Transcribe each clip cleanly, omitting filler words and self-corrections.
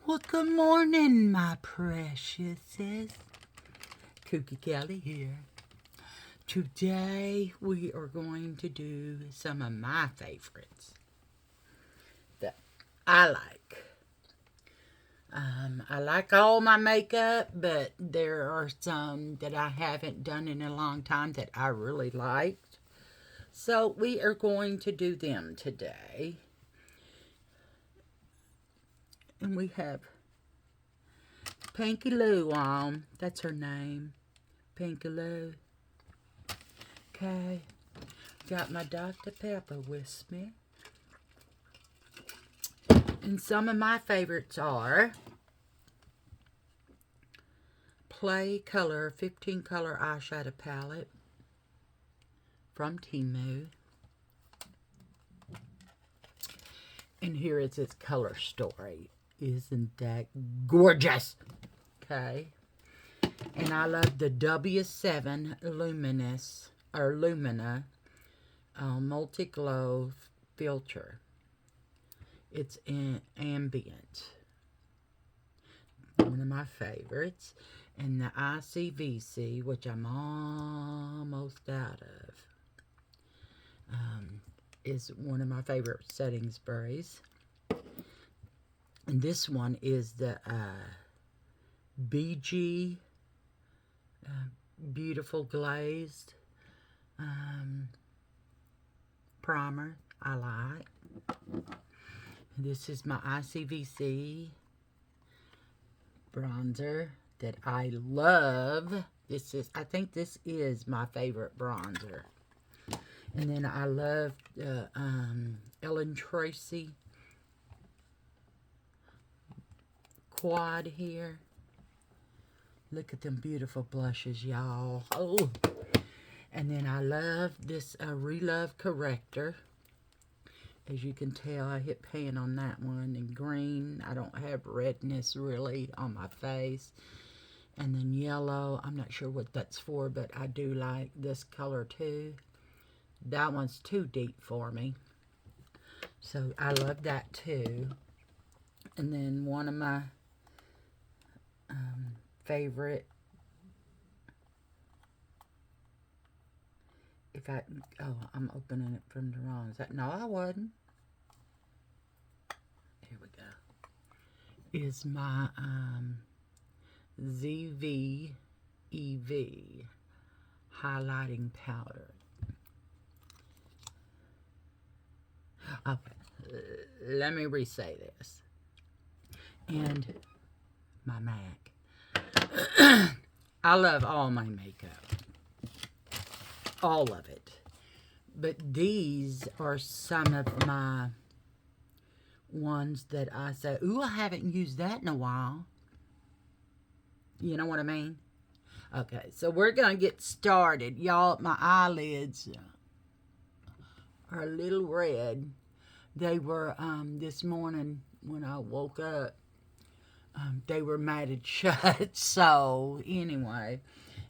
Well, good morning, my preciouses. Kooky Kelly here. Today we are going to do some of my favorites that I like. I like all my makeup, but there are some that I haven't done in a long time that I really liked. So we are going to do them today. And we have Pinky Lou on. That's her name. Pinky Lou. Okay. Got my Dr. Pepper with me. And some of my favorites are Play Color 15 color eyeshadow palette from Temu. And here is its color story. Isn't that gorgeous? Okay. And I love the W7 Lumina Multi-Glow filter. It's in ambient. One of my favorites. And the ICVC, which I'm almost out of, is one of my favorite setting sprays. And this one is the BG Beautiful Glazed primer I like. This is my ICVC bronzer that I love. I think this is my favorite bronzer. And then I love Ellen Tracy quad here. Look at them beautiful blushes, y'all. Oh. And then I love this Relove Corrector. As you can tell, I hit pan on that one. And green, I don't have redness really on my face. And then yellow, I'm not sure what that's for, but I do like this color too. That one's too deep for me. So I love that too. And then one of my favorite, I'm opening it from the wrong side. No, I wasn't. Here we go. Is my ZV EV highlighting powder. Okay, let me re-say this. And my MAC. I love all my makeup. All of it. But these are some of my ones that I say, ooh, I haven't used that in a while. You know what I mean? Okay, so we're going to get started. Y'all, my eyelids are a little red. They were, this morning when I woke up, they were matted shut. So, anyway,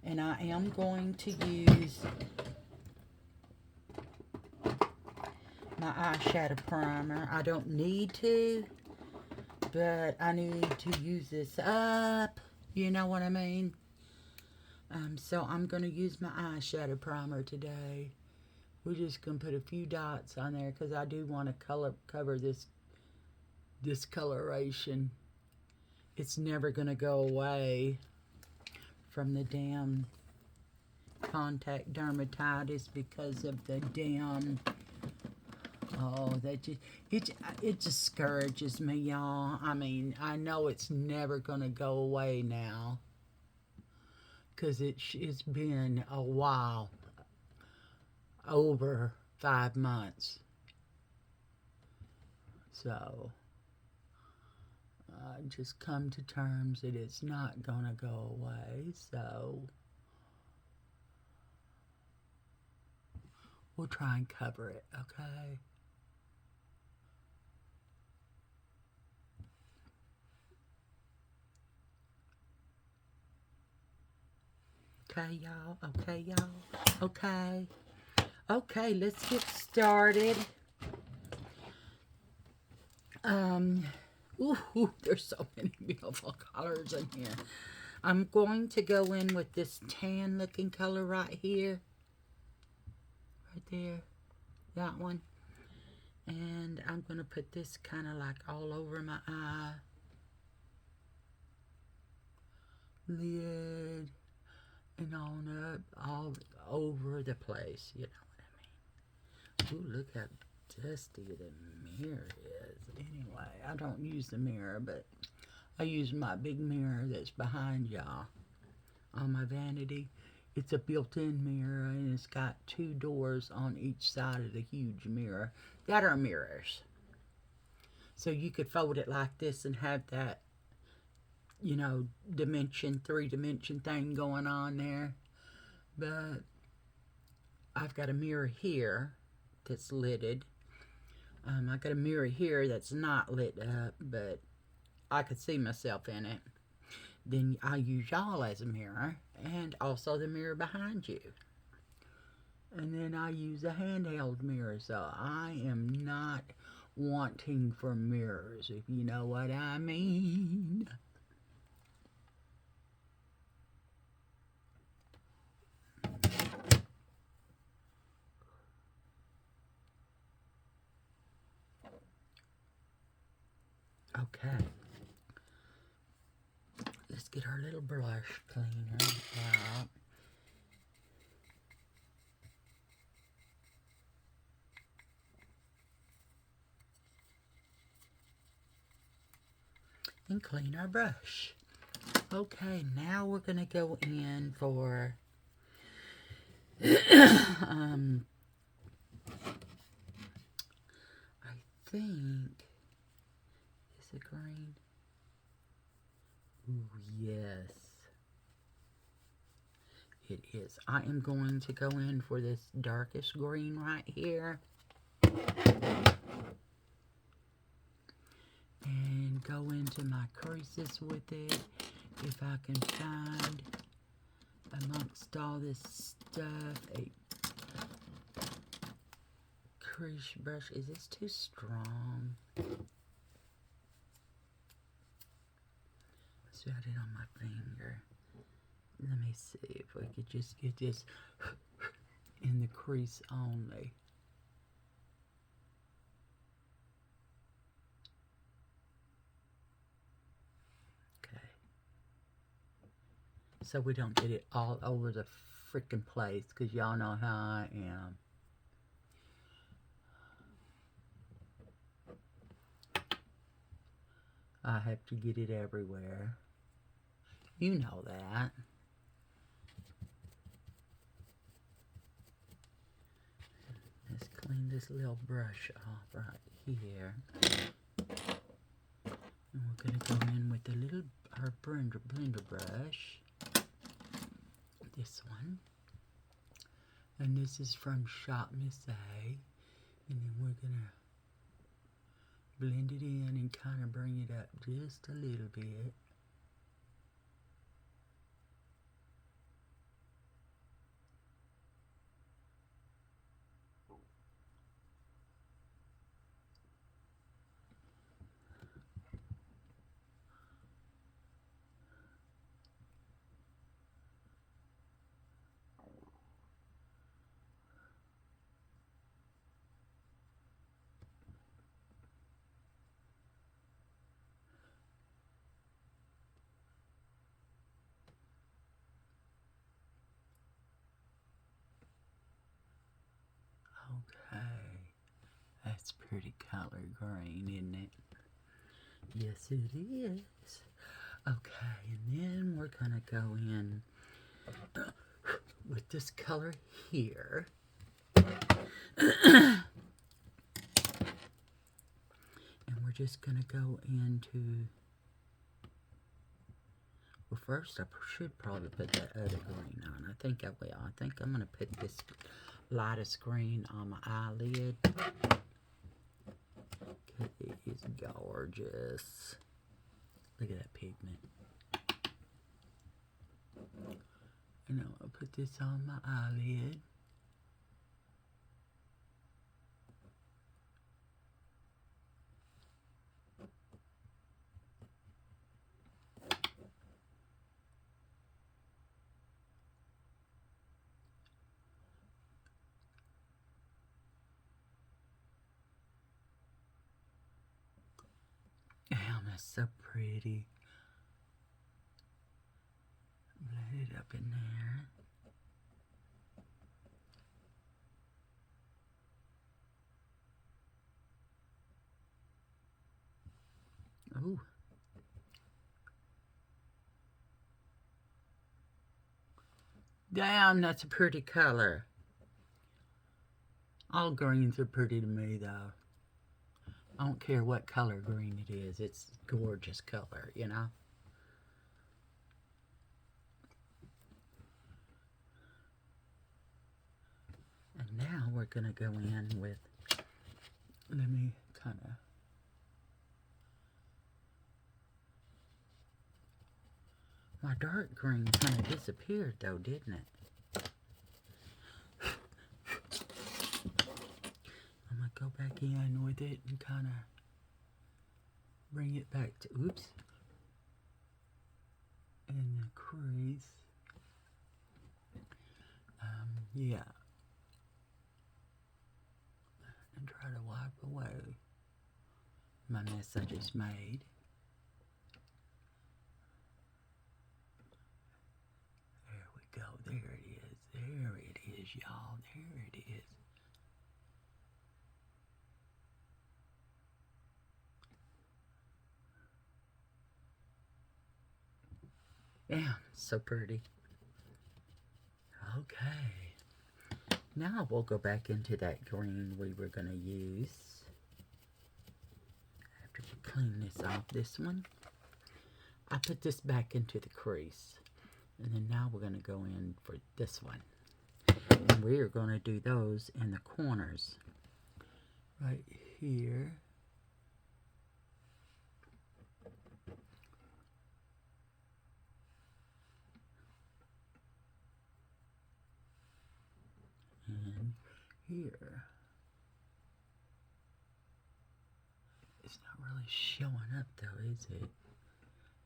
and I am going to use my eyeshadow primer. I don't need to, but I need to use this up. You know what I mean? So I'm going to use my eyeshadow primer today. We're just going to put a few dots on there because I do want to cover this discoloration. It's never going to go away from the damn contact dermatitis because of the damn, it discourages me, y'all. I mean, I know it's never going to go away now because it's been a while, over 5 months. So I just come to terms that it's not going to go away. So we'll try and cover it, okay? Okay, y'all. Okay, y'all. Okay. Okay, let's get started. Ooh, there's so many beautiful colors in here. I'm going to go in with this tan looking color right here. Right there. That one. And I'm going to put this kind of like all over my eye. Lid. And on up all over the place. You know what I mean. Ooh, look how dusty the mirror is. Anyway, I don't use the mirror, but I use my big mirror that's behind y'all on my vanity. It's a built-in mirror, and it's got 2 doors on each side of the huge mirror that are mirrors. So you could fold it like this and have that, you know, dimension, 3-dimension thing going on there. But I've got a mirror here that's lidded. I got a mirror here that's not lit up, but I could see myself in it. Then I use y'all as a mirror, and also the mirror behind you. And then I use a handheld mirror, so I am not wanting for mirrors, if you know what I mean. Okay. Let's get our little brush cleaner out. And clean our brush. Okay, now we're going to go in for I think, is it green? Ooh, yes. It is. I am going to go in for this darkest green right here. And go into my creases with it. If I can find amongst all this stuff a crease brush. Is this too strong? Let's write it on my finger. Let me see if we could just get this in the crease only. Okay. So we don't get it all over the freaking place, because y'all know how I am. I have to get it everywhere. You know that. Let's clean this little brush off right here. And we're going to go in with the little our blender brush. This one. And this is from Shop Miss A. And then we're going to blend it in and kind of bring it up just a little bit. Okay. That's pretty color green, isn't it? Yes, it is. Okay, and then we're going to go in with this color here. And we're just going to go into, well, first I should probably put that other green on. I think I will. I think I'm going to put this lightest green on my eyelid. It is gorgeous. Look at that pigment. And I'll put this on my eyelid. so pretty. Blend it up in there. Ooh. Damn, that's a pretty color. All greens are pretty to me, though. I don't care what color green it is. It's gorgeous color, you know? And now we're going to go in with, let me kind of, my dark green kind of disappeared though, didn't it? I'm going to go back in with it and kind of bring it back to, oops, in the crease. Yeah. And try to wipe away my mess I just made. There we go. There it is. There it is, y'all. There it is. Yeah, so pretty. Okay. Now we'll go back into that green we were going to use. After we clean this off, this one. I put this back into the crease. And then now we're going to go in for this one. And we are going to do those in the corners. Right here. And here. It's not really showing up though, is it?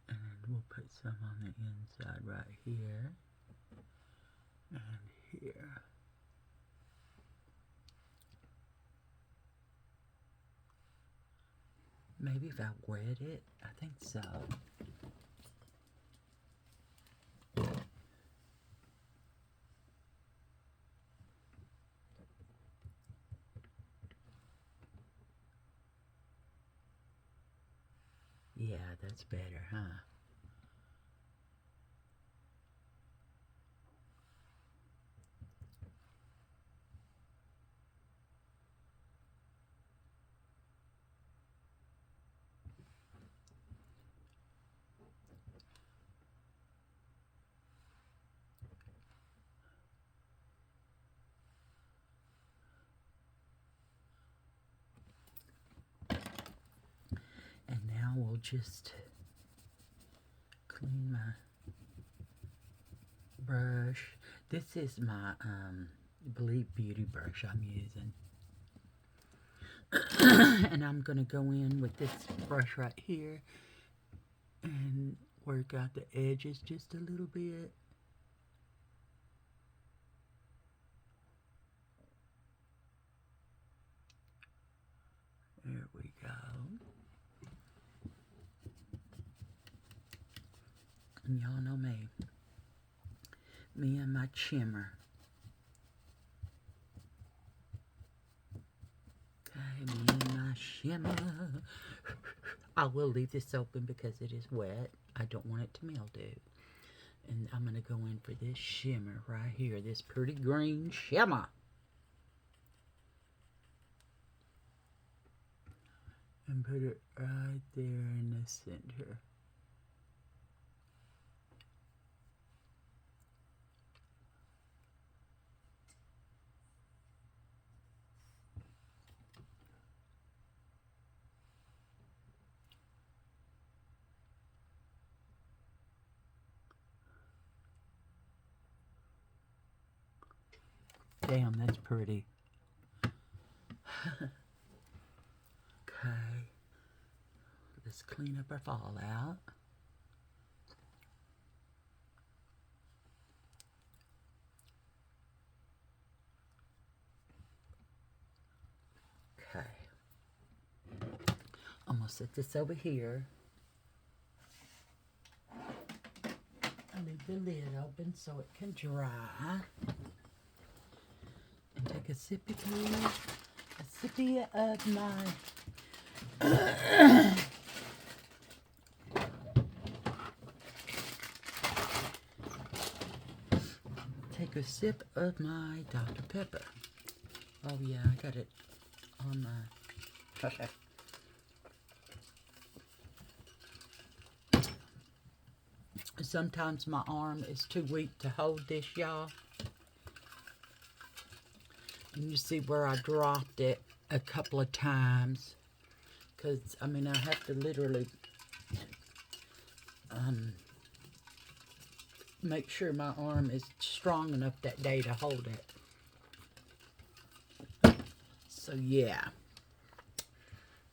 And we'll put some on the inside right here. And here. Maybe if I wet it, I think so. Yeah, that's better, huh? And now we'll just clean my brush. This is my Believe Beauty brush I'm using. And I'm going to go in with this brush right here and work out the edges just a little bit. There we go. And y'all know me. Me and my shimmer. Okay, me and my shimmer. I will leave this open because it is wet. I don't want it to mildew. And I'm going to go in for this shimmer right here. This pretty green shimmer. And put it right there in the center. Damn, that's pretty. Okay. Let's clean up our fallout. Okay. I'm going to set this over here. leave the lid open so it can dry. And take a sippy of my take a sip of my Dr. Pepper. Oh yeah, I got it on my Sometimes my arm is too weak to hold this, y'all. And you see where I dropped it a couple of times. Because, I mean, I have to literally make sure my arm is strong enough that day to hold it. So, yeah.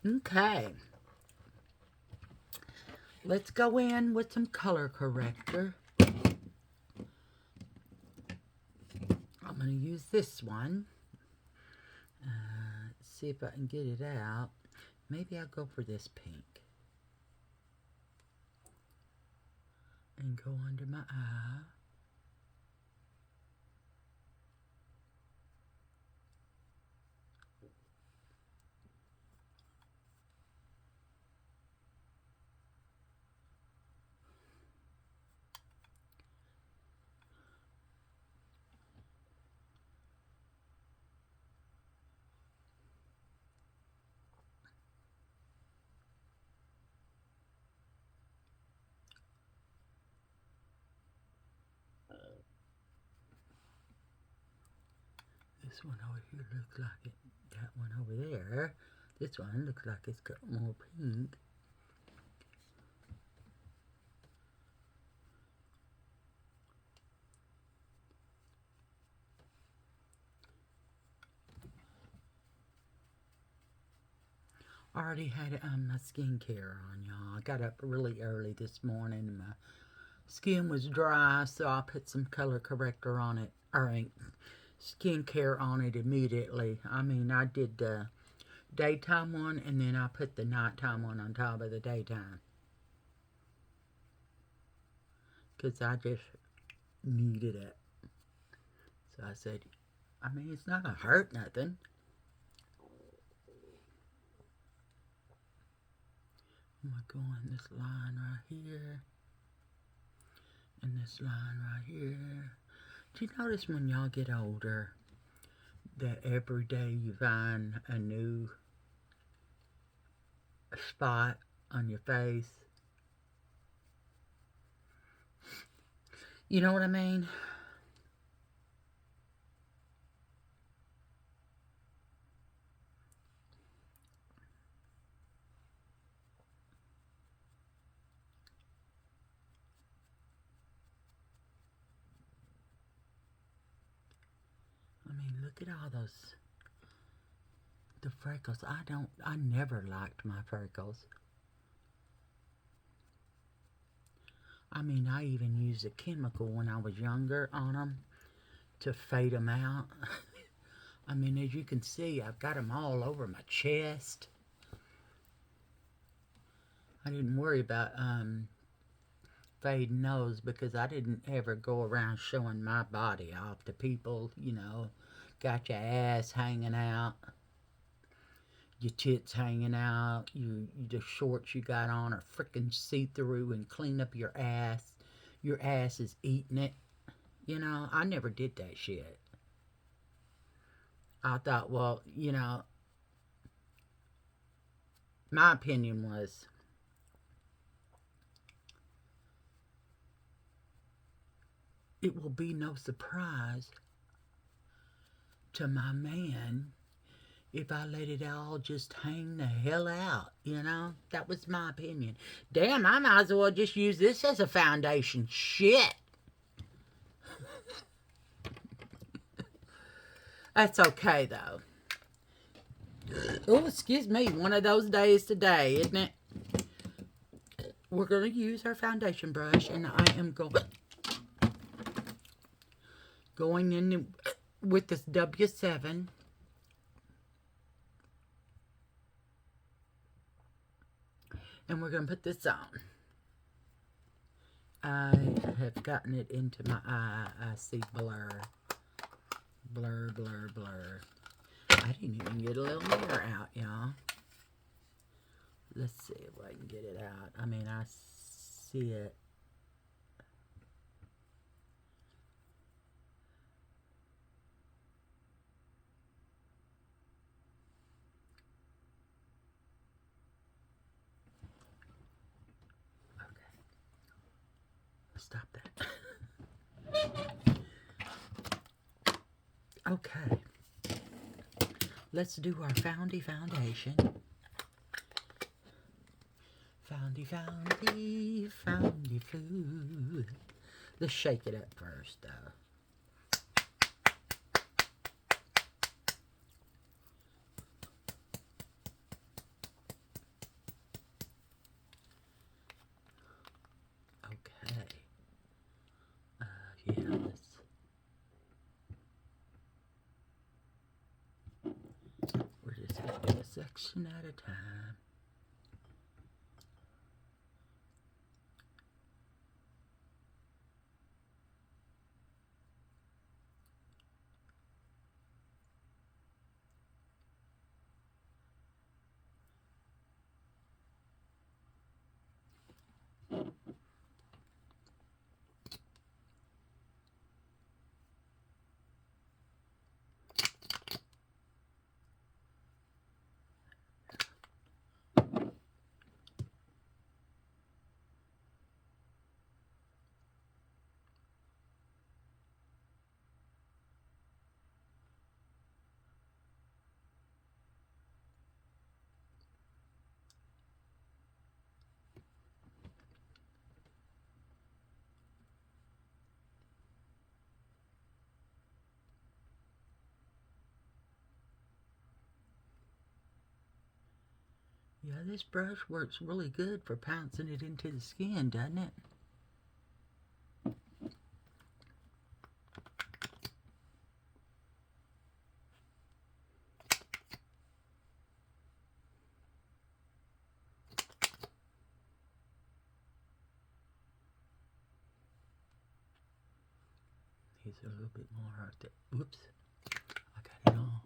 Okay. Let's go in with some color corrector. I'm going to use this one. See if I can get it out. Maybe I'll go for this pink. And go under my eye. This one over here looks like it. That one over there. This one looks like it's got more pink. I already had my skincare on, y'all. I got up really early this morning and my skin was dry, so I put some color corrector on it. Skincare on it immediately. I mean, I did the daytime one and then I put the nighttime one on top of the daytime. Because I just needed it. So I said, I mean, it's not going to hurt nothing. I'm going to go on this line right here. And this line right here. Do you notice when y'all get older that every day you find a new spot on your face? You know what I mean? Look at all the freckles. I never liked my freckles. I mean, I even used a chemical when I was younger on them to fade them out. I mean, as you can see, I've got them all over my chest. I didn't worry about fading those because I didn't ever go around showing my body off to people, you know. Got your ass hanging out, your tits hanging out, the shorts you got on are freaking see-through and clean up your ass. Your ass is eating it. You know, I never did that shit. I thought, well, you know, my opinion was, it will be no surprise to my man if I let it all just hang the hell out, you know? That was my opinion. Damn, I might as well just use this as a foundation. Shit. That's okay, though. Oh, excuse me. One of those days today, isn't it? We're going to use our foundation brush, and I am going in with this W7. And we're going to put this on. I have gotten it into my eye. I see blur. Blur, blur, blur. I didn't even get a little mirror out, y'all. Let's see if I can get it out. I mean, I see it. Okay. Stop that. Okay. Let's do our Foundy foundation. Foundy, Foundy, Foundy food. Let's shake it up first, though. Okay. Yeah, we're just going to do a section at a time. Yeah, this brush works really good for pouncing it into the skin, doesn't it? He's a little bit more out there. Whoops. I got it all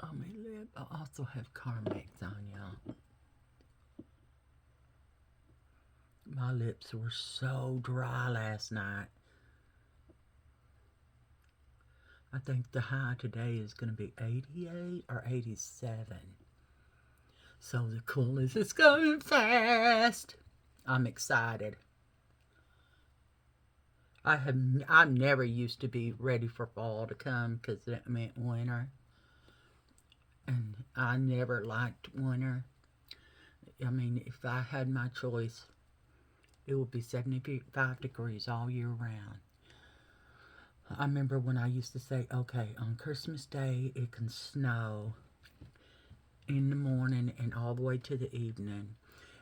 on my lip. I also have Carmex on, y'all. My lips were so dry last night. I think the high today is going to be 88 or 87. So the coolness is coming fast. I'm excited. I never used to be ready for fall to come because that meant winter. And I never liked winter. I mean, if I had my choice, it would be 75 degrees all year round. I remember when I used to say, okay, on Christmas Day, it can snow in the morning and all the way to the evening.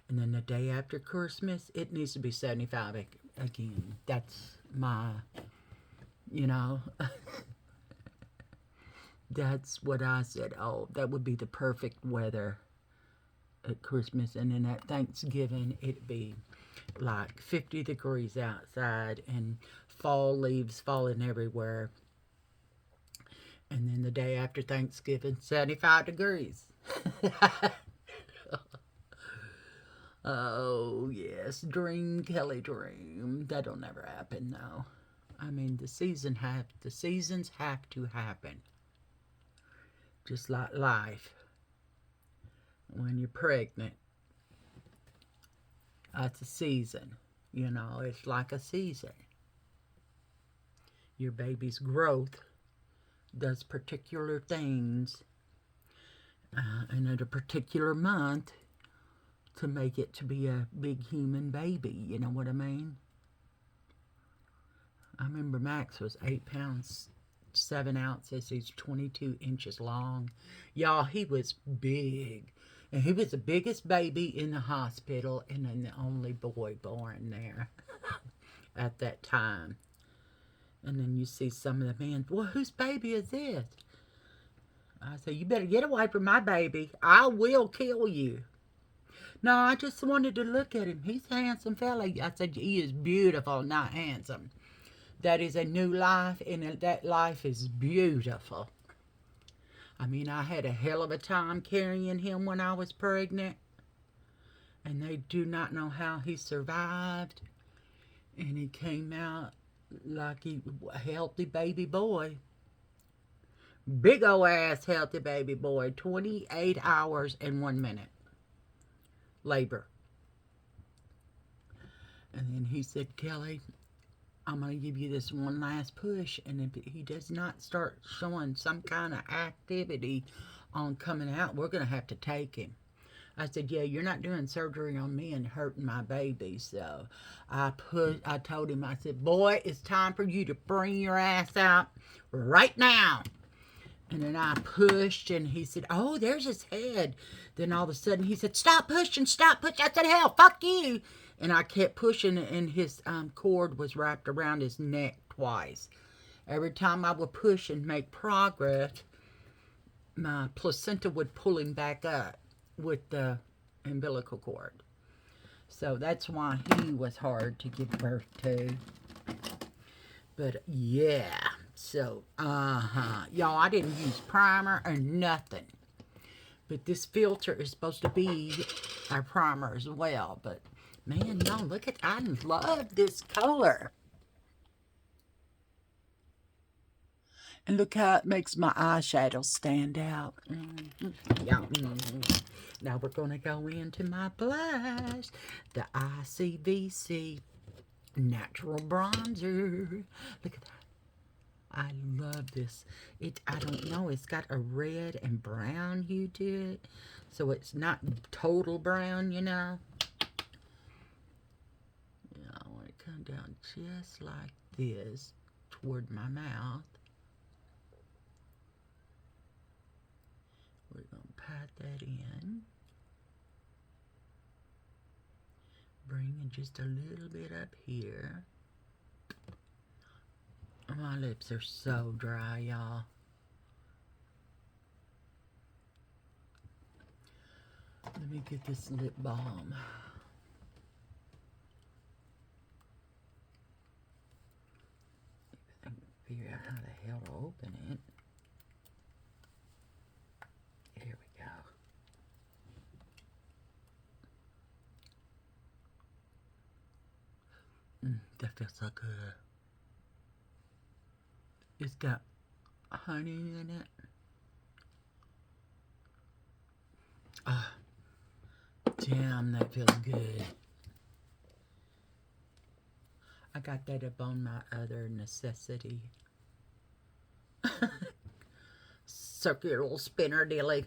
And then the day after Christmas, it needs to be 75 again. That's my, you know, that's what I said. Oh, that would be the perfect weather at Christmas. And then at Thanksgiving, it'd be like 50 degrees outside and fall leaves falling everywhere. And then the day after Thanksgiving, 75 degrees. Oh, yes, dream, Kelly, dream. That'll never happen, though. I mean, the seasons have to happen. Just like life. When you're pregnant, it's a season. You know, it's like a season. Your baby's growth does particular things and at a particular month to make it to be a big human baby. You know what I mean? I remember Max was 8 pounds, 7 ounces. He's 22 inches long. Y'all, he was big. And he was the biggest baby in the hospital and then the only boy born there at that time. And then you see some of the men, well, whose baby is this? I say, you better get away from my baby. I will kill you. No, I just wanted to look at him. He's a handsome fella. I said, he is beautiful, not handsome. That is a new life, and that life is beautiful. I mean, I had a hell of a time carrying him when I was pregnant, and they do not know how he survived. And he came out like a healthy baby boy. Big ol' ass healthy baby boy. 28 hours and 1 minute labor. And then he said, Kelly, I'm going to give you this one last push. And if he does not start showing some kind of activity on coming out, we're going to have to take him. I said, yeah, you're not doing surgery on me and hurting my baby. So I told him, I said, boy, it's time for you to bring your ass out right now. And then I pushed, and he said, oh, there's his head. Then all of a sudden he said, stop pushing, stop pushing. I said, hell, fuck you. And I kept pushing, and his cord was wrapped around his neck twice. Every time I would push and make progress, my placenta would pull him back up with the umbilical cord. So that's why he was hard to give birth to. But yeah, so y'all, I didn't use primer or nothing. But this filter is supposed to be our primer as well. But man, y'all, look at, I love this color. And look how it makes my eyeshadow stand out. Yeah. Now we're going to go into my blush. The ICVC Natural Bronzer. Look at that. I love this. I don't know, it's got a red and brown hue to it. So it's not total brown, you know. I want to come down just like this toward my mouth. We're going to pat that in. Bring it just a little bit up here. My lips are so dry, y'all. Let me get this lip balm. I can figure out how the hell to open it. Here we go. That feels so good. It's got honey in it. Ah, damn, that feels good. I got that up on my other necessity. Circular spinner dilly.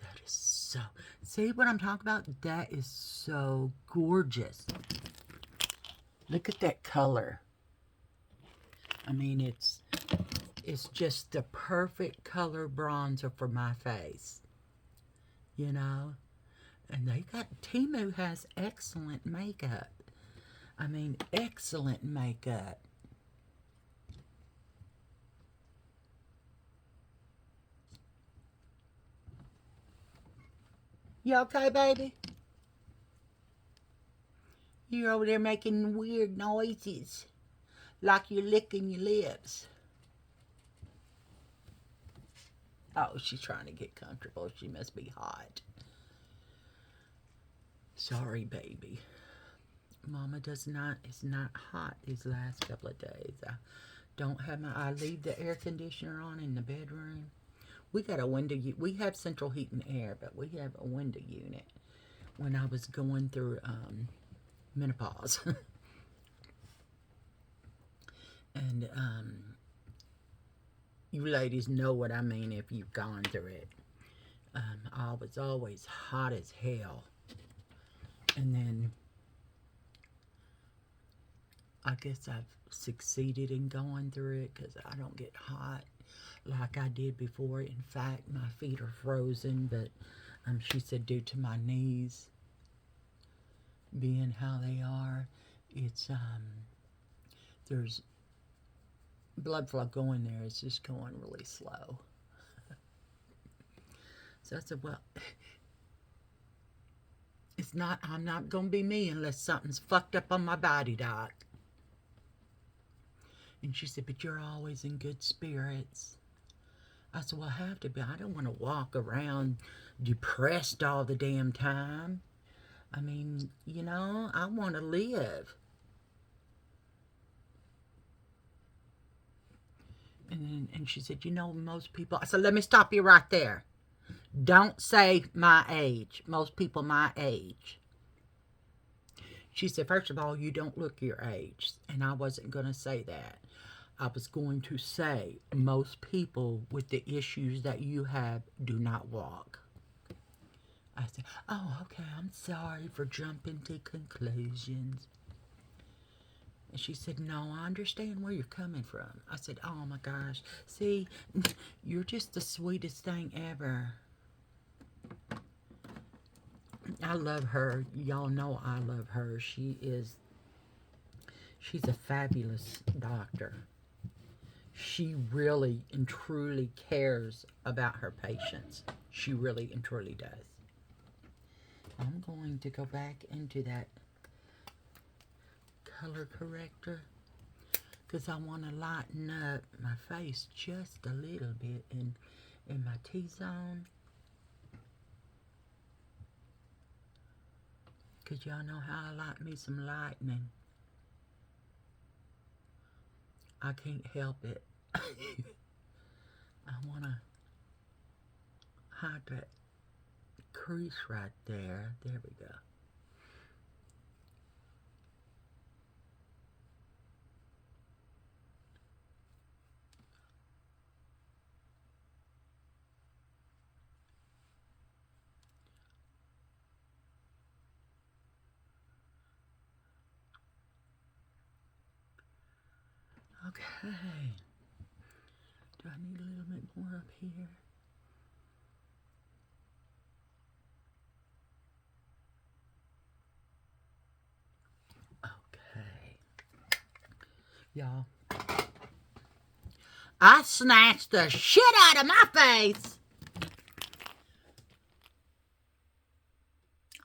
That is so... See what I'm talking about? That is so gorgeous. Look at that color. I mean, it's just the perfect color bronzer for my face. You know? And Temu has excellent makeup. I mean, excellent makeup. You okay, baby? You're over there making weird noises. Like you're licking your lips. Oh, she's trying to get comfortable. She must be hot. Sorry, baby. Mama is not hot these last couple of days. I leave the air conditioner on in the bedroom. We got a window, we have central heat and air, but we have a window unit when I was going through menopause. And you ladies know what I mean if you've gone through it. I was always hot as hell. And then I guess I've succeeded in going through it because I don't get hot like I did before. In fact, my feet are frozen, but she said due to my knees being how they are, it's there's blood flow going there. It's just going really slow. So I said, well, it's not, I'm not going to be me unless something's fucked up on my body, Doc. And she said, but you're always in good spirits. I said, well, I have to be. I don't want to walk around depressed all the damn time. I mean, you know, I want to live. And she said, you know, most people. I said, let me stop you right there. Don't say my age. Most people my age. She said, first of all, you don't look your age. And I wasn't going to say that. I was going to say most people with the issues that you have do not walk. I said, oh, okay, I'm sorry for jumping to conclusions. And she said, no, I understand where you're coming from. I said, oh my gosh, see, you're just the sweetest thing ever. I love her. Y'all know I love her. She's a fabulous doctor. She really and truly cares about her patients. She really and truly does. I'm going to go back into that color corrector because I want to lighten up my face just a little bit in my T-zone. Because y'all know how I like me some lightening. I can't help it. I want to hide that crease right there. There we go. Okay. Do I need a little bit more up here? Okay. Y'all. I snatched the shit out of my face.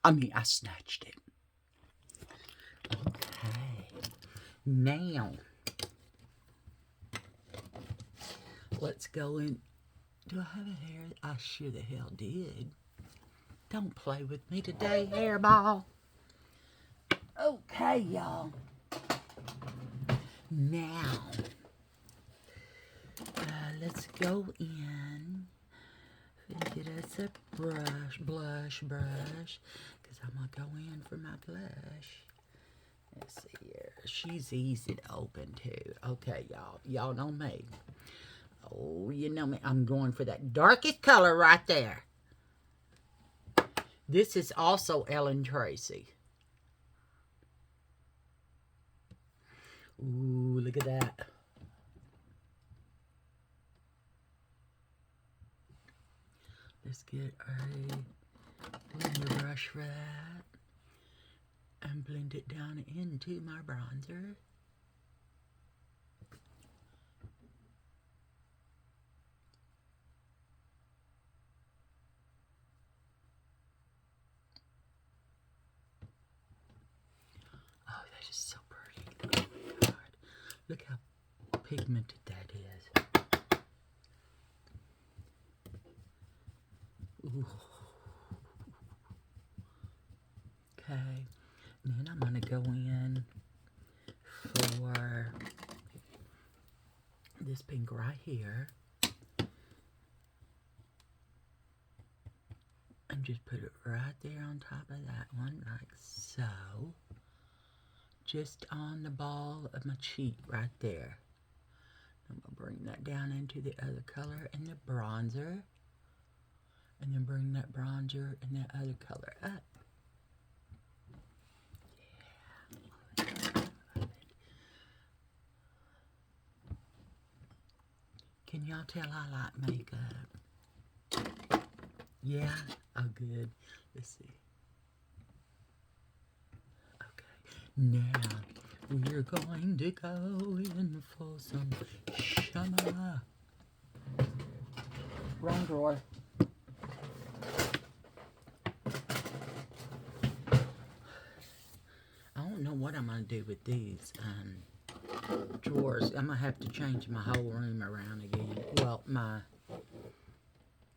I mean, I snatched it. Okay. Now, let's go in. Do I have a hair? I sure the hell did. Don't play with me today, hairball. Okay, y'all. Now, let's go in and get us a blush, because I'm going to go in for my blush. Let's see here. She's easy to open, too. Okay, y'all. Y'all know me. Oh, you know me. I'm going for that darkest color right there. This is also Ellen Tracy. Ooh, look at that. Let's get a blender brush for that. And blend it down into my bronzer. Oh, that is so pretty. Oh my God. Look how pigmented that is. Ooh. Okay. And then I'm going to go in for this pink right here. And just put it right there on top of that one, like so. Just on the ball of my cheek right there. I'm going to bring that down into the other color and the bronzer. And then bring that bronzer and that other color up. Yeah. Can y'all tell I like makeup? Yeah? Oh, good. Let's see. Now, we're going to go in for some shimmer. Wrong drawer. know what I'm going to do with these drawers. I'm going to have to change my whole room around again. Well, my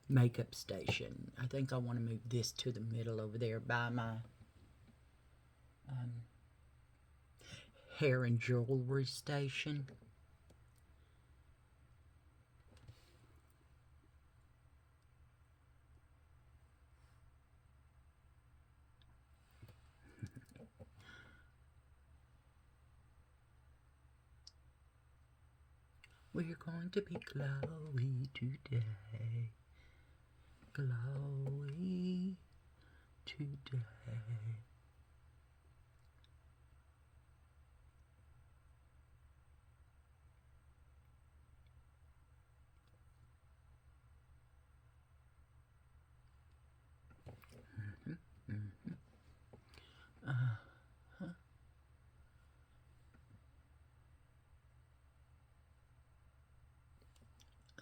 makeup station. I think I want to move this to the middle over there by my hair and jewelry station. We're going to be glowy today. Glowy today.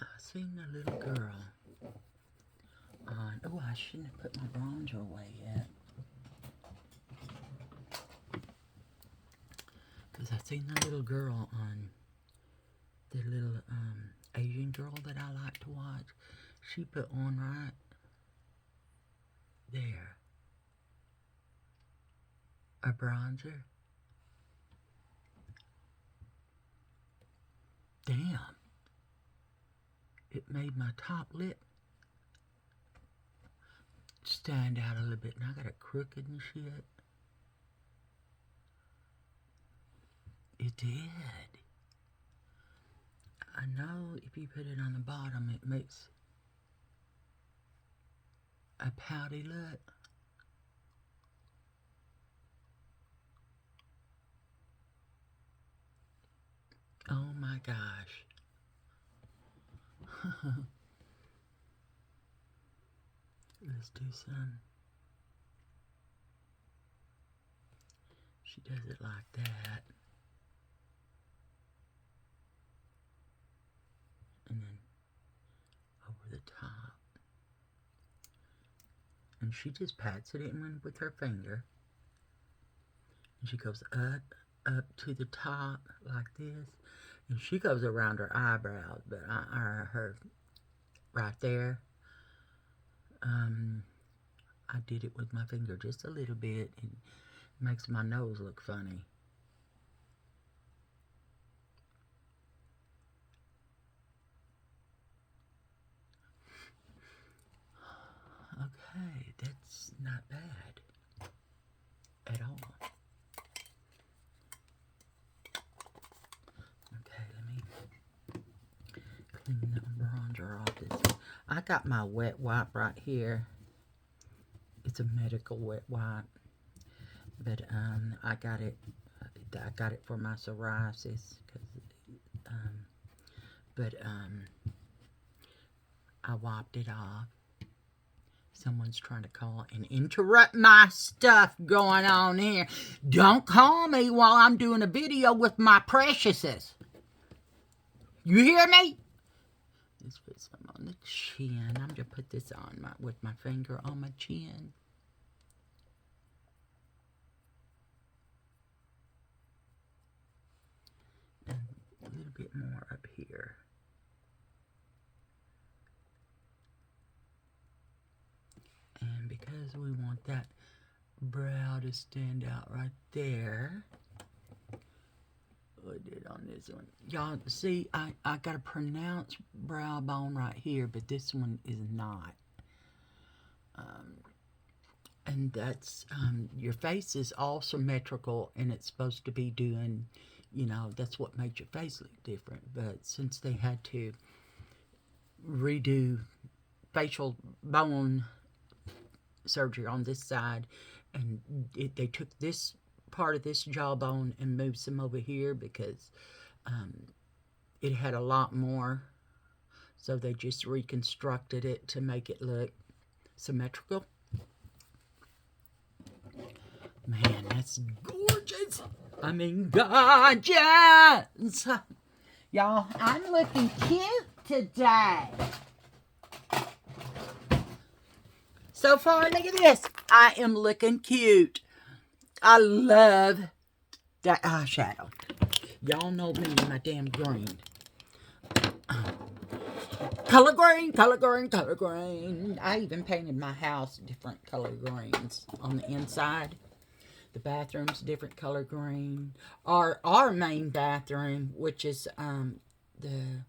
I seen a little girl on. Oh, I shouldn't have put my bronzer away yet. Because I seen the little girl on the little Asian girl that I like to watch. She put on right there a bronzer. Damn. It made my top lip stand out a little bit. And I got it crooked and shit. It did. I know if you put it on the bottom, it makes a pouty look. Oh my gosh. Let's do some. She does it like that. And then over the top. And she just pats it in with her finger. And she goes up to the top like this. And she goes around her eyebrows, but her right there. I did it with my finger just a little bit. It makes my nose look funny. Okay, that's not bad at all. Okay, let me clean the bronzer off this. I got my wet wipe right here. It's a medical wet wipe, but I got it for my psoriasis, but I wiped it off. Someone's trying to call and interrupt my stuff going on here. Don't call me while I'm doing a video with my preciouses. You hear me? Let's put some on the chin. I'm going to put this on with my finger on my chin. And a little bit more up here. And because we want that brow to stand out right there, I did on this one. Y'all see, I got a pronounced brow bone right here, but this one is not. And that's, your face is all symmetrical, and it's supposed to be doing, you know, that's what makes your face look different. But since they had to redo facial bone surgery on this side, and they took this part of this jawbone and moved some over here because it had a lot more, so they just reconstructed it to make it look symmetrical. Man, that's gorgeous. I mean, gorgeous. Y'all, I'm looking cute today. So far, look at this. I am looking cute. I love that eyeshadow. Y'all know me and my damn green. Color green, color green, color green. I even painted my house different color greens on the inside. The bathroom's different color green. Our main bathroom, which is the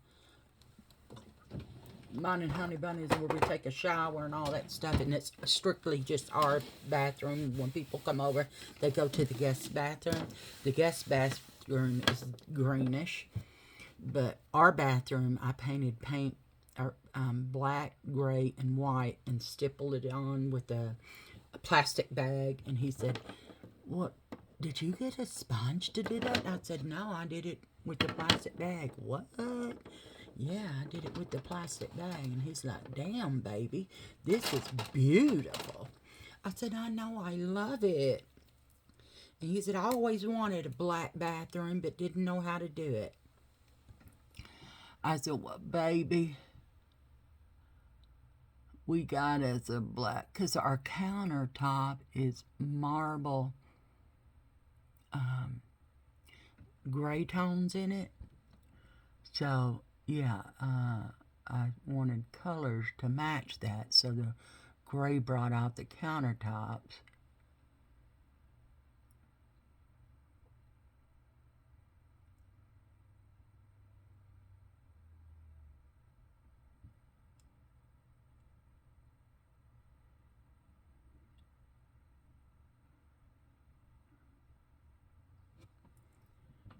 mine and Honey Bunny's where we take a shower and all that stuff, and it's strictly just our bathroom. When people come over, they go to the guest bathroom. The guest bathroom is greenish, but our bathroom, I painted black, gray, and white, and stippled it on with a plastic bag. And he said, "What? Did you get a sponge to do that?" I said, "No, I did it with the plastic bag." "What?" "Yeah, I did it with the plastic bag." And he's like, "Damn, baby, this is beautiful." I said, "I know, I love it." And he said, "I always wanted a black bathroom, but didn't know how to do it." I said, "Well, baby, we got us a black, because our countertop is marble gray tones in it. So, yeah, I wanted colors to match that, so the gray brought out the countertops.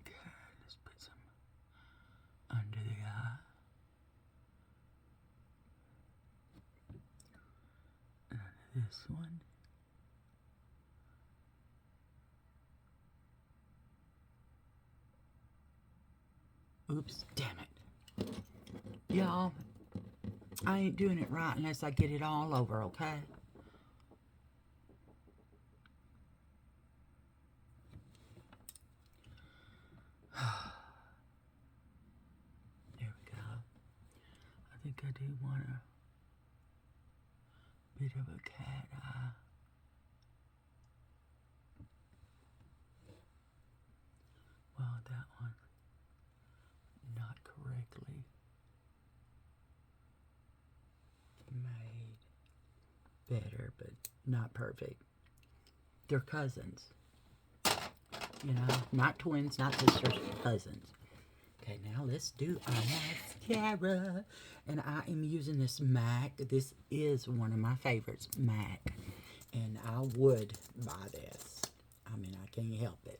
Okay, let's put some under the eye. This one. Oops, damn it. Y'all, I ain't doing it right unless I get it all over, okay? There we go. I think I do want a bit of a cat eye. Well, that one, not correctly made. Better, but not perfect. They're cousins. You know, not twins, not sisters, cousins. Okay, now let's do our mascara. And I am using this MAC. This is one of my favorites, MAC. And I would buy this. I mean, I can't help it.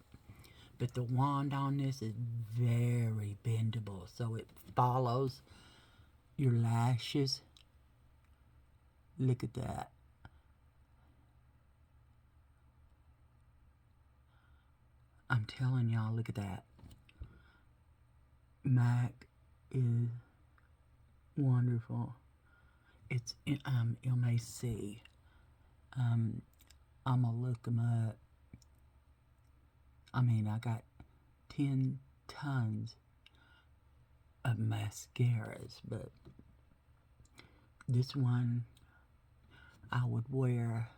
But the wand on this is very bendable, so it follows your lashes. Look at that. I'm telling y'all, look at that. MAC is wonderful. It's MAC. I'm gonna look them up. I mean, I got 10 tons of mascaras, but this one I would wear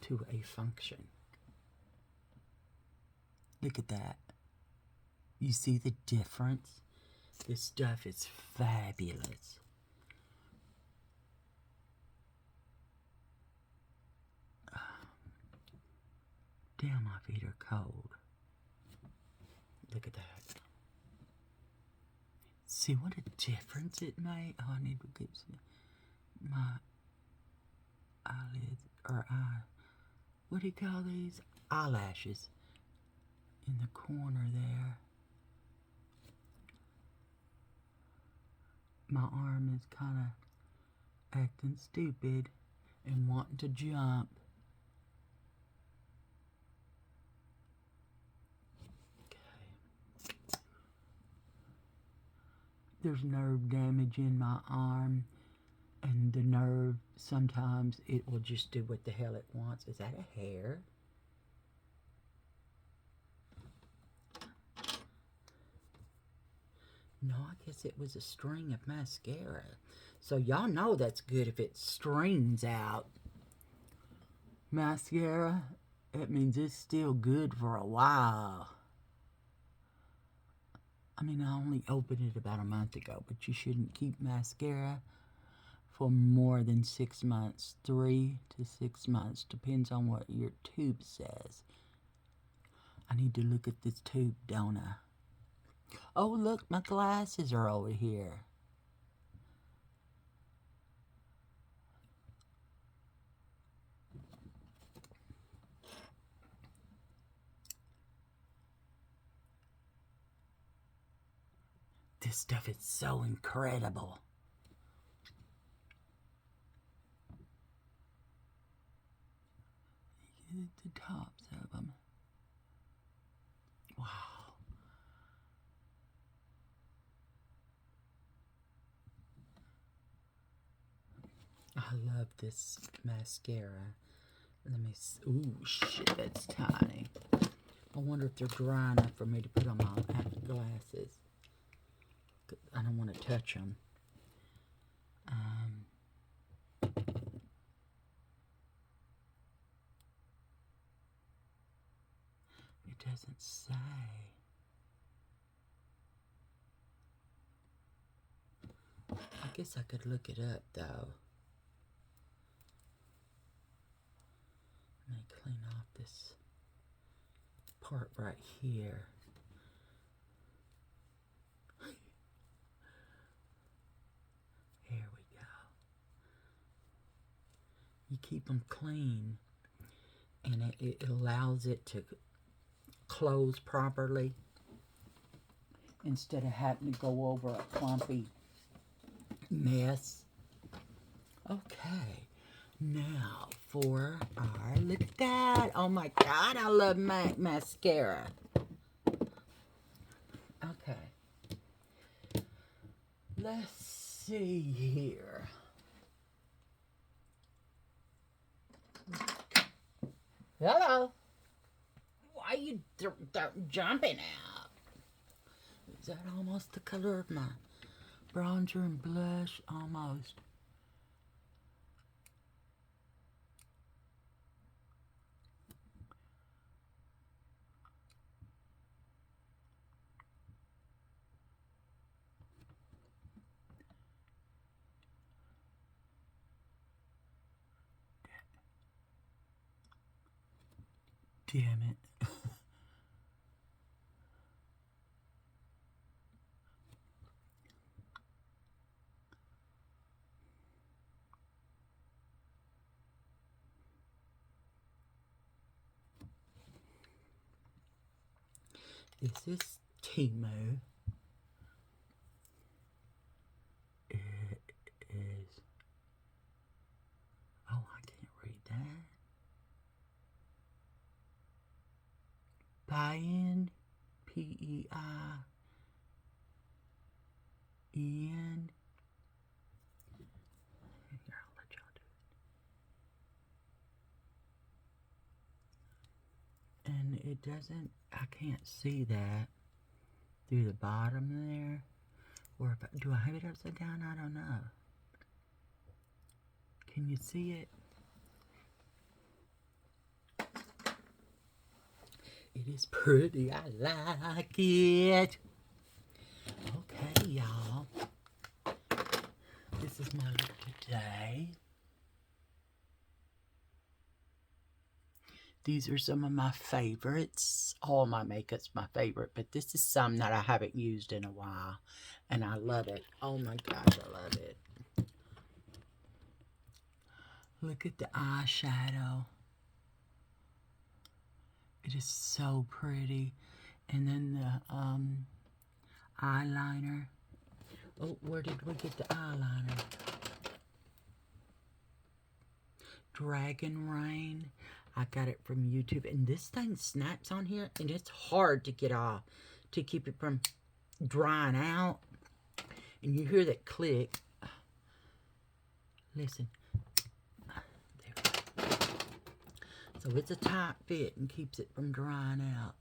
to a function. Look at that. You see the difference? This stuff is fabulous. Damn, my feet are cold. Look at that. See what a difference it made? Oh, I need to get my eyelids, or what do you call these? Eyelashes in the corner there. My arm is kind of acting stupid and wanting to jump. Okay. There's nerve damage in my arm, and the nerve, sometimes it will just do what the hell it wants. Is that a hair? No, I guess it was a string of mascara. So y'all know that's good if it strings out. Mascara That means it's still good for a while. I mean, I only opened it about a month ago, but you shouldn't keep mascara for more than 6 months. 3 to 6 months, depends on what your tube says. I need to look at this tube, don't I? Oh, look, my glasses are over here. This stuff is so incredible. Get at the tops of them. Wow. I love this mascara. Let me see. Ooh, shit, that's tiny. I wonder if they're dry enough for me to put on my glasses. I don't want to touch them. It doesn't say. I guess I could look it up, though. Let me clean off this part right here. Here we go. You keep them clean, and it allows it to close properly instead of having to go over a clumpy mess. Okay, now for our, look at that. Oh my God, I love my mascara. Okay, let's see here. Hello. Why are you jumping out? Is that almost the color of my bronzer and blush? Almost. Damn it. This is Temu. It is. Oh, I can't read that. Peiyan, P-E-I-E-N. Here, I'll let y'all do it. And it doesn't, I can't see that through the bottom there. Or if do I have it upside down? I don't know. Can you see it? It is pretty. I like it. Okay, y'all. This is my look today. These are some of my favorites. All my makeup's my favorite, but this is some that I haven't used in a while, and I love it. Oh my gosh, I love it. Look at the eyeshadow. It is so pretty. And then the eyeliner. Oh, where did we get the eyeliner? Dragon Rain. I got it from YouTube. And this thing snaps on here, and it's hard to get off to keep it from drying out. And you hear that click. Listen. So it's a tight fit and keeps it from drying out.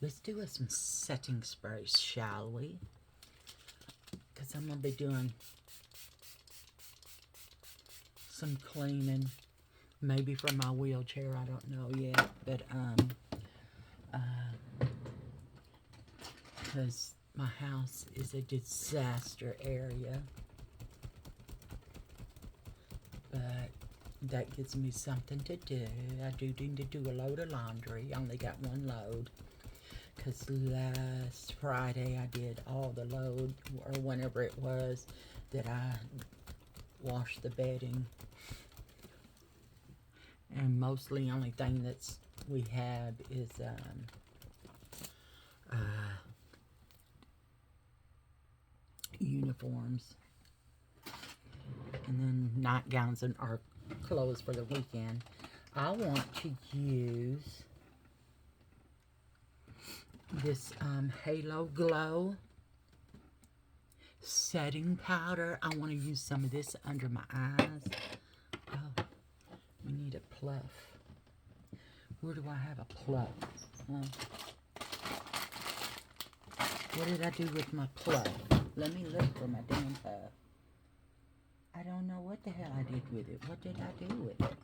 Let's do some setting sprays, shall we? Because I'm going to be doing some cleaning. Maybe from my wheelchair, I don't know yet. But, because my house is a disaster area. But that gives me something to do. I do need to do a load of laundry. I only got one load. Because last Friday I did all the load, or whenever it was that I washed the bedding. And mostly the only thing that's we have is uniforms. And then nightgowns and our clothes for the weekend. I want to use this Halo Glow setting powder. I want to use some of this under my eyes. Oh, we need a pluff. Where do I have a pluff? What did I do with my pluff? Let me look for my damn puff. I don't know what the hell I did with it. What did I do with it?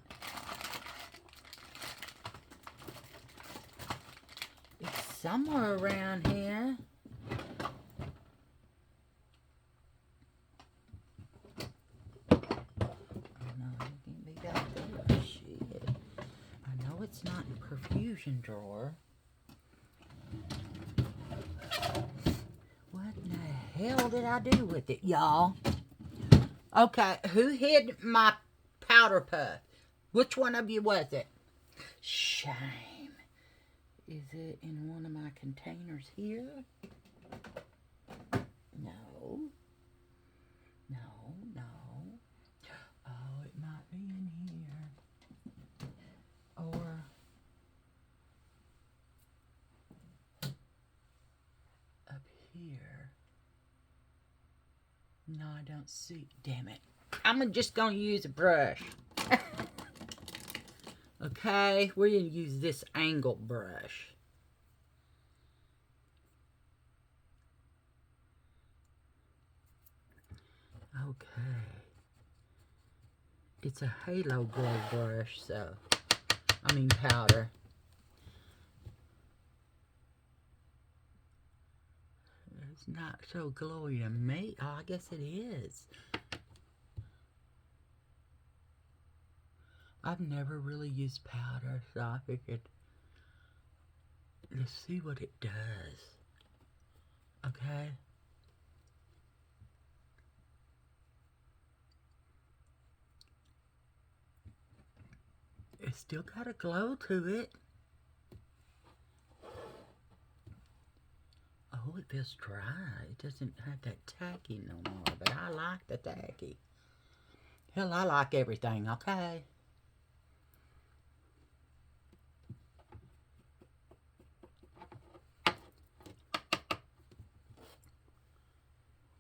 It's somewhere around here. Oh no, it can't be back there. Shit. I know it's not in the perfusion drawer. What in the hell did I do with it, y'all? Okay, who hid my powder puff? Which one of you was it? Shame. Is it in one of my containers here? No. No, no. Oh, it might be in here. Or up here. No, I don't see. Damn it. I'm just going to use a brush. Okay, we're going to use this angle brush. Okay. It's a Halo Glow brush, so, I mean powder. It's not so glowy to me. Oh, I guess it is. I've never really used powder, so I figured, let's see what it does. Okay? It's still got a glow to it. Oh, it feels dry. It doesn't have that tacky no more, but I like the tacky. Hell, I like everything, okay?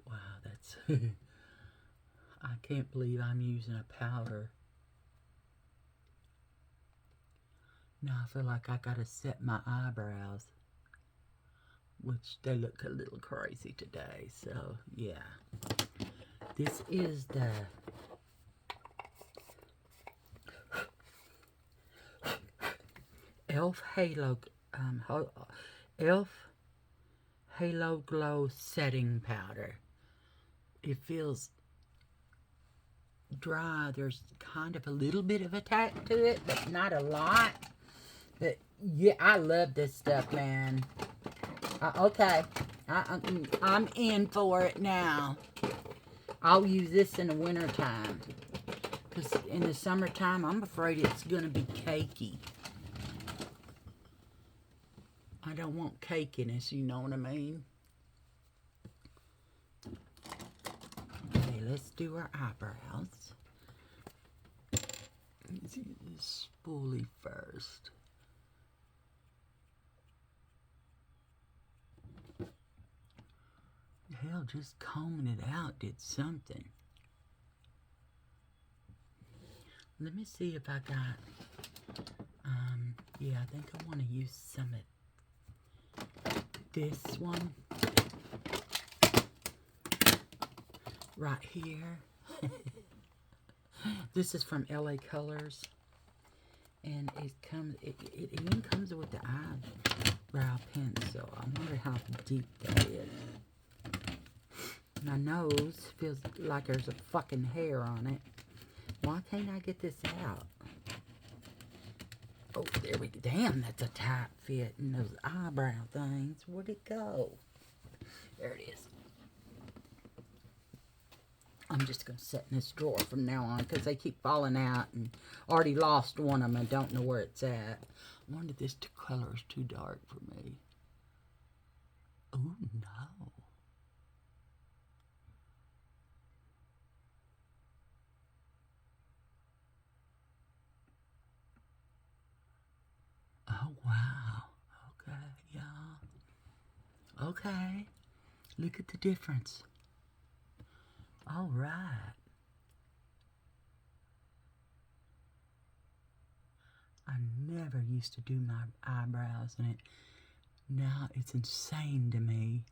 Wow, that's... I can't believe I'm using a powder. Now I feel like I gotta set my eyebrows, which they look a little crazy today, so yeah. This is the Elf Halo Glow setting powder. It feels dry. There's kind of a little bit of a tack to it, but not a lot. But yeah, I love this stuff, man. Okay, I'm in for it now. I'll use this in the winter time, because in the summertime, I'm afraid it's going to be cakey. I don't want cakiness, you know what I mean? Okay, let's do our eyebrows. Let's use this spoolie first. Hell, just combing it out did something. Let me see if I got, yeah, I think I want to use some of this one. Right here. This is from LA Colors. And it even comes with the eyebrow pencil. I wonder how deep that is. My nose feels like there's a fucking hair on it. Why can't I get this out? Oh, there we go. Damn, that's a tight fit in those eyebrow things. Where'd it go? There it is. I'm just going to set in this drawer from now on because they keep falling out and already lost one of them. I don't know where it's at. I wonder if this color is too dark for me. Oh, no. Oh, wow. Okay, yeah. Okay. Look at the difference. All right. I never used to do my eyebrows, and now it's insane to me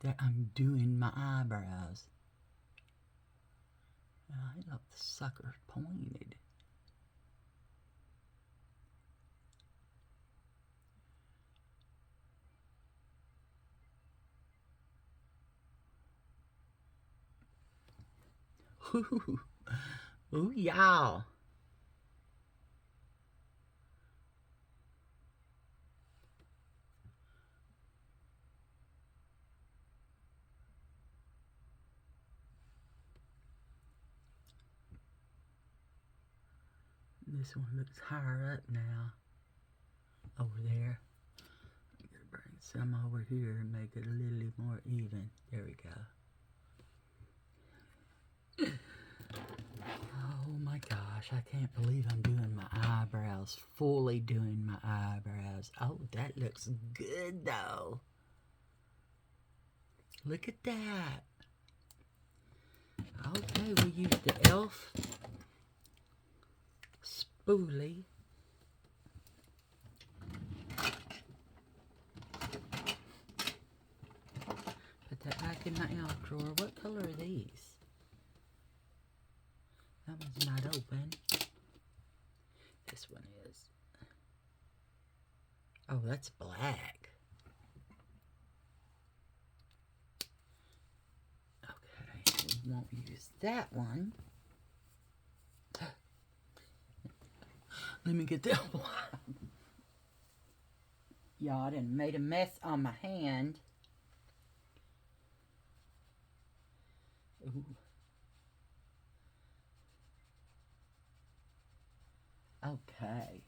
that I'm doing my eyebrows. Look, the sucker's pointed. Ooh, ooh, y'all. This one looks higher up now. Over there. I'm gonna bring some over here and make it a little more even. There we go. Oh my gosh, I can't believe I'm doing my eyebrows. Fully doing my eyebrows. Oh, that looks good though. Look at that. Okay, we use the e.l.f. spoolie. Put that back in my e.l.f. drawer. What color are these? That one's not open. This one is. Oh, that's black. Okay, we won't use that one. Let me get that one. Y'all, I done made a mess on my hand. Ooh. Okay.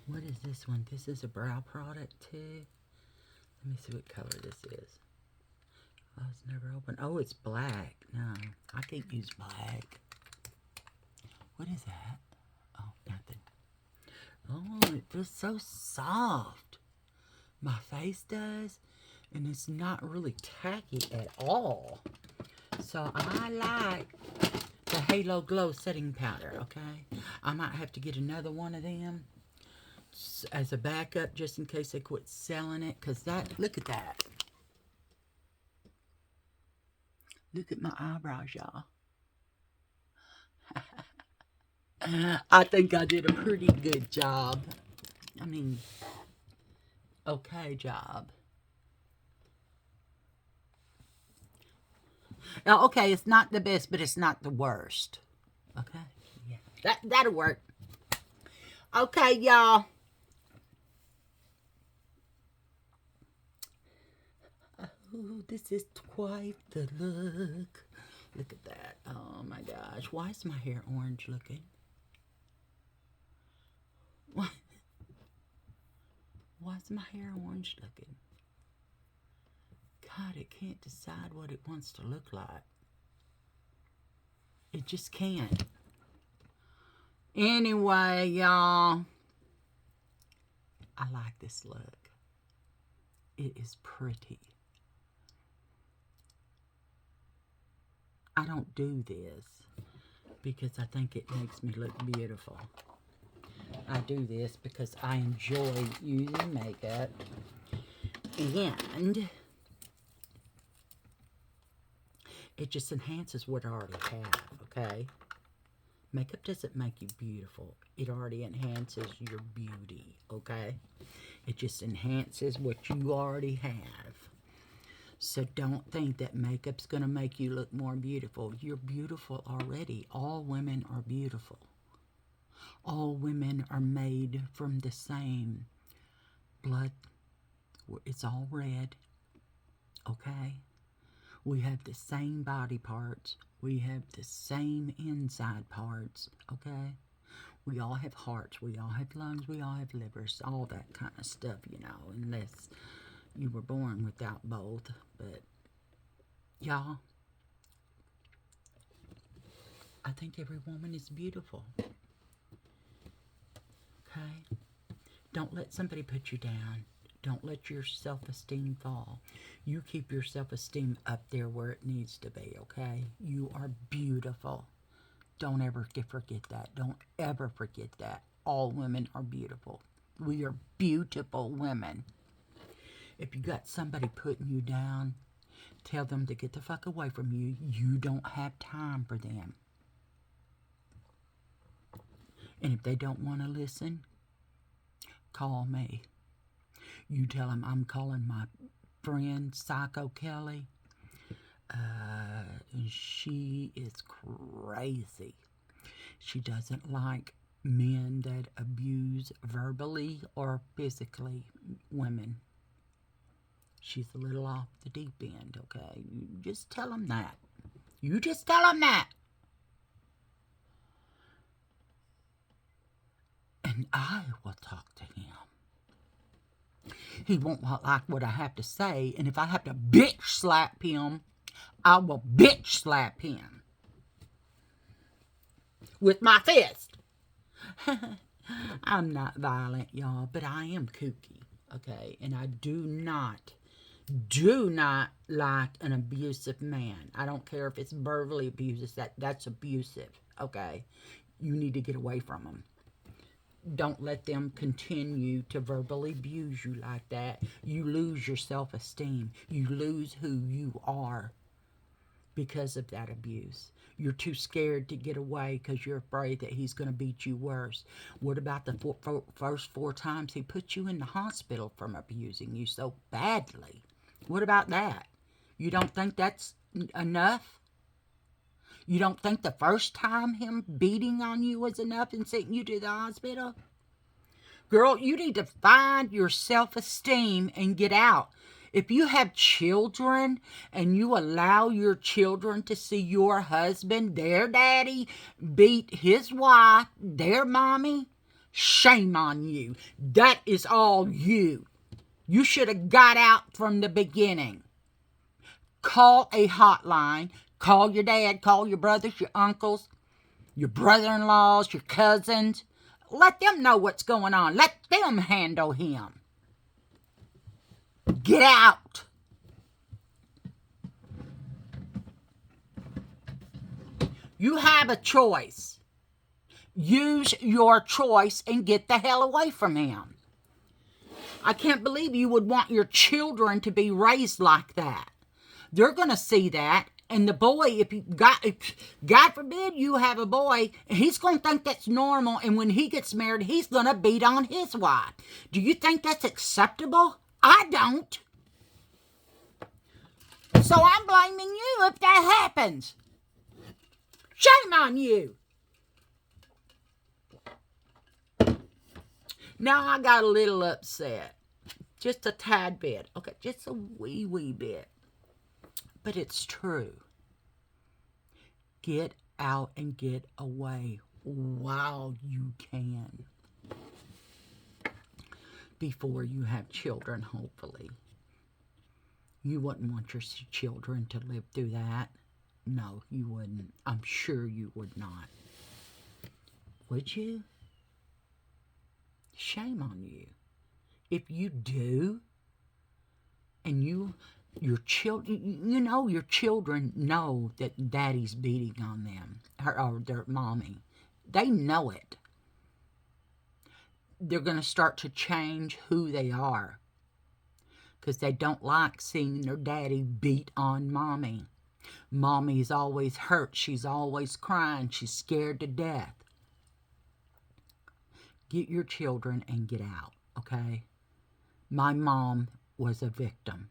What is this one? This is a brow product too. Let me see what color this is. Oh, it's never open. Oh, it's black. No, I can't use black. What is that? Oh, nothing. Oh, it feels so soft. My face does. And it's not really tacky at all. So I like the Halo Glow setting powder, okay? I might have to get another one of them as a backup just in case they quit selling it. Because that, look at that. Look at my eyebrows, y'all. I think I did a pretty good job. I mean, okay job. Now, okay, it's not the best, but it's not the worst. Okay, yeah, that'll work. Okay, y'all. Oh, this is quite the look. Look at that. Oh my gosh. Why is my hair orange looking? Why is my hair orange looking? God, it can't decide what it wants to look like. It just can't. Anyway, y'all. I like this look. It is pretty. I don't do this because I think it makes me look beautiful. I do this because I enjoy using makeup, and It just enhances what I already have, okay? Makeup doesn't make you beautiful. It already enhances your beauty, okay? It just enhances what you already have. So don't think that makeup's going to make you look more beautiful. You're beautiful already. All women are beautiful. All women are made from the same blood. It's all red, okay? We have the same body parts. We have the same inside parts, okay? We all have hearts. We all have lungs. We all have livers. All that kind of stuff, you know, unless you were born without both. But, y'all, I think every woman is beautiful, okay? Don't let somebody put you down. Don't let your self-esteem fall. You keep your self-esteem up there where it needs to be, okay? You are beautiful. Don't ever forget that. Don't ever forget that. All women are beautiful. We are beautiful women. If you got somebody putting you down, tell them to get the fuck away from you. You don't have time for them. And if they don't want to listen, call me. You tell them I'm calling my friend Psycho Kelly. She is crazy. She doesn't like men that abuse verbally or physically women. She's a little off the deep end, okay? You just tell them that. You just tell them that. And I will talk to him. He won't like what I have to say, and if I have to bitch slap him, I will bitch slap him with my fist. I'm not violent, y'all, but I am kooky, okay? And I do not like an abusive man. I don't care if it's verbally abusive. That's abusive, okay? You need to get away from them. Don't let them continue to verbally abuse you like that. You lose your self-esteem. You lose who you are because of that abuse. You're too scared to get away because you're afraid that he's going to beat you worse. What about the first 4 times he put you in the hospital from abusing you so badly? What about that? You don't think that's enough? You don't think the first time him beating on you was enough and sending you to the hospital? Girl, you need to find your self-esteem and get out. If you have children and you allow your children to see your husband, their daddy, beat his wife, their mommy, shame on you. That is all you. You should have got out from the beginning. Call a hotline. Call your dad, call your brothers, your uncles, your brother-in-laws, your cousins. Let them know what's going on. Let them handle him. Get out. You have a choice. Use your choice and get the hell away from him. I can't believe you would want your children to be raised like that. They're going to see that. And the boy, if God forbid you have a boy, he's going to think that's normal. And when he gets married, he's going to beat on his wife. Do you think that's acceptable? I don't. So I'm blaming you if that happens. Shame on you. Now I got a little upset. Just a tad bit. Okay, just a wee bit. But it's true. Get out and get away while you can. Before you have children, hopefully. You wouldn't want your children to live through that. No, you wouldn't. I'm sure you would not. Would you? Shame on you. If you do, and your children, your children know that daddy's beating on them, or their mommy. They know it. They're going to start to change who they are because they don't like seeing their daddy beat on mommy. Mommy's always hurt. She's always crying. She's scared to death. Get your children and get out, okay? My mom was a victim.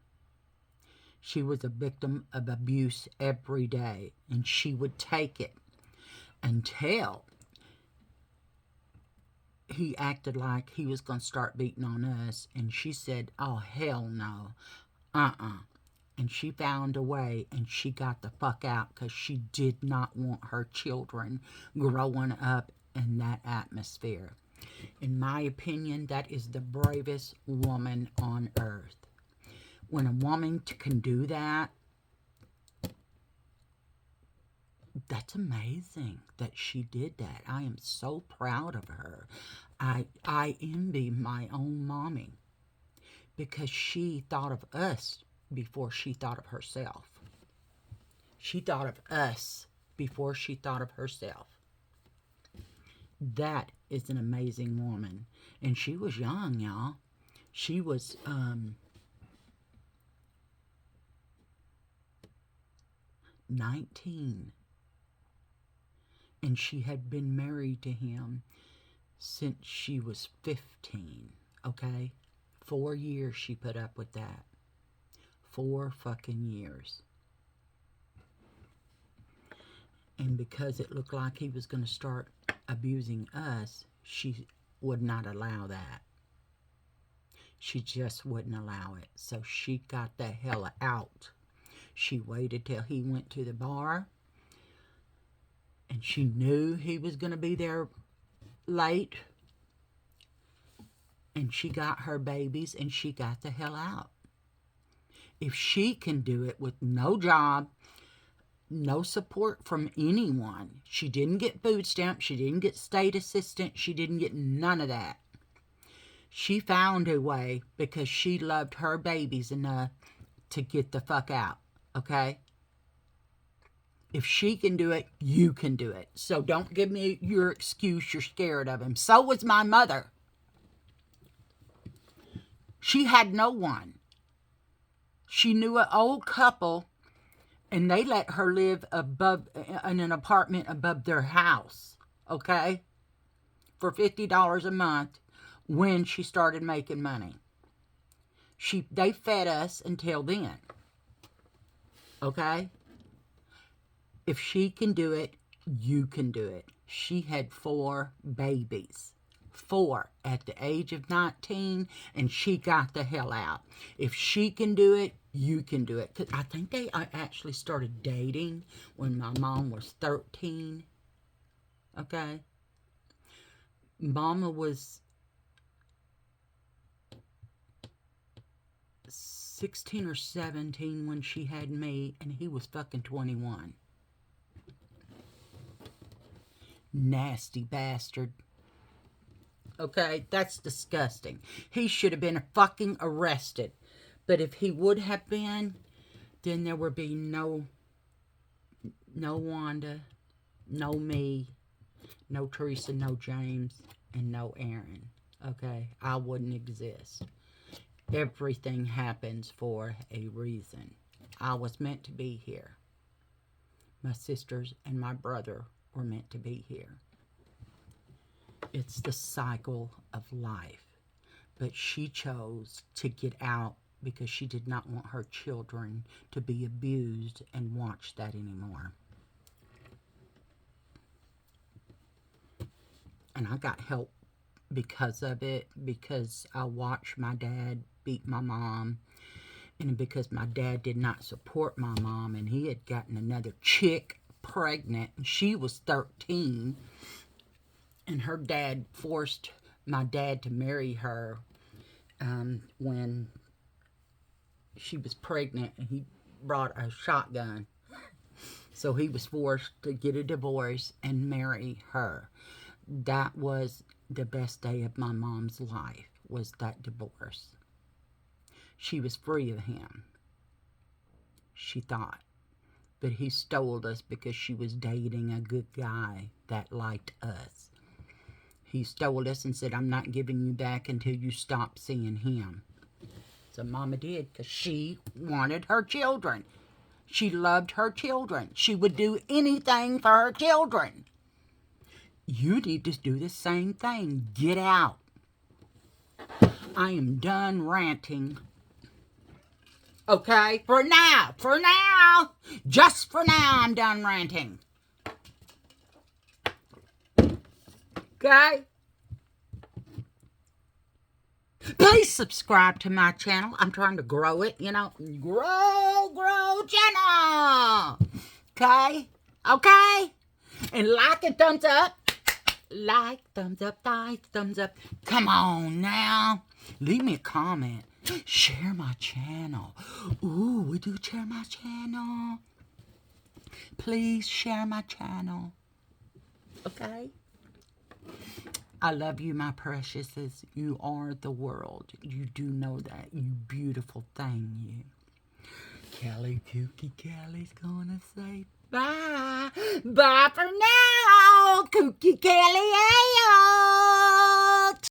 She was a victim of abuse every day, and she would take it until he acted like he was going to start beating on us, and she said, oh, hell no, and she found a way, and she got the fuck out because she did not want her children growing up in that atmosphere. In my opinion, that is the bravest woman on earth. When a woman can do that, that's amazing that she did that. I am so proud of her. I envy my own mommy because she thought of us before she thought of herself. She thought of us before she thought of herself. That is an amazing woman. And she was young, y'all. She was 19. And she had been married to him since she was 15, okay? 4 years she put up with that. 4 fucking years. And because it looked like he was going to start abusing us, she would not allow that. She just wouldn't allow it. So she got the hell out. She waited till he went to the bar. And she knew he was going to be there late. And she got her babies and she got the hell out. If she can do it with no job, no support from anyone, she didn't get food stamps, she didn't get state assistance, she didn't get none of that. She found a way because she loved her babies enough to get the fuck out, okay? If she can do it, you can do it. So don't give me your excuse you're scared of him. So was my mother. She had no one. She knew an old couple, and they let her live above in an apartment above their house, okay, for $50 a month when she started making money. They fed us until then, okay? If she can do it, you can do it. She had 4 babies. 4 at the age of 19, and she got the hell out. If she can do it, you can do it. 'Cause I think they actually started dating when my mom was 13. Okay? Mama was 16 or 17 when she had me, and he was fucking 21. Nasty bastard. Okay, that's disgusting. He should have been fucking arrested. But if he would have been, then there would be no Wanda, no me, no Teresa, no James, and no Aaron. Okay, I wouldn't exist. Everything happens for a reason. I was meant to be here. My sisters and my brother were meant to be here. It's the cycle of life. But she chose to get out because she did not want her children to be abused and watch that anymore. And I got help because of it, because I watched my dad beat my mom, and because my dad did not support my mom, and he had gotten another chick pregnant, and she was 13, and her dad forced my dad to marry her when she was pregnant, and he brought a shotgun. So he was forced to get a divorce and marry her. That was the best day of my mom's life, was that divorce. She was free of him, she thought. But he stole us because she was dating a good guy that liked us. He stole us and said, I'm not giving you back until you stop seeing him. So Mama did, because she wanted her children. She loved her children. She would do anything for her children. You need to do the same thing. Get out. I am done ranting. Okay? For now. Just for now, I'm done ranting. Okay? Please subscribe to my channel. I'm trying to grow it, you know. Grow channel. Okay? Okay? And like and thumbs up. Like, thumbs up, like, thumbs up. Come on now. Leave me a comment. Share my channel. Ooh, would you share my channel? Please share my channel. Okay? I love you, my preciouses. You are the world. You do know that, you beautiful thing, you. Kelly, Kooky Kelly's gonna say bye. Bye for now, Kooky Kelly. Ayo.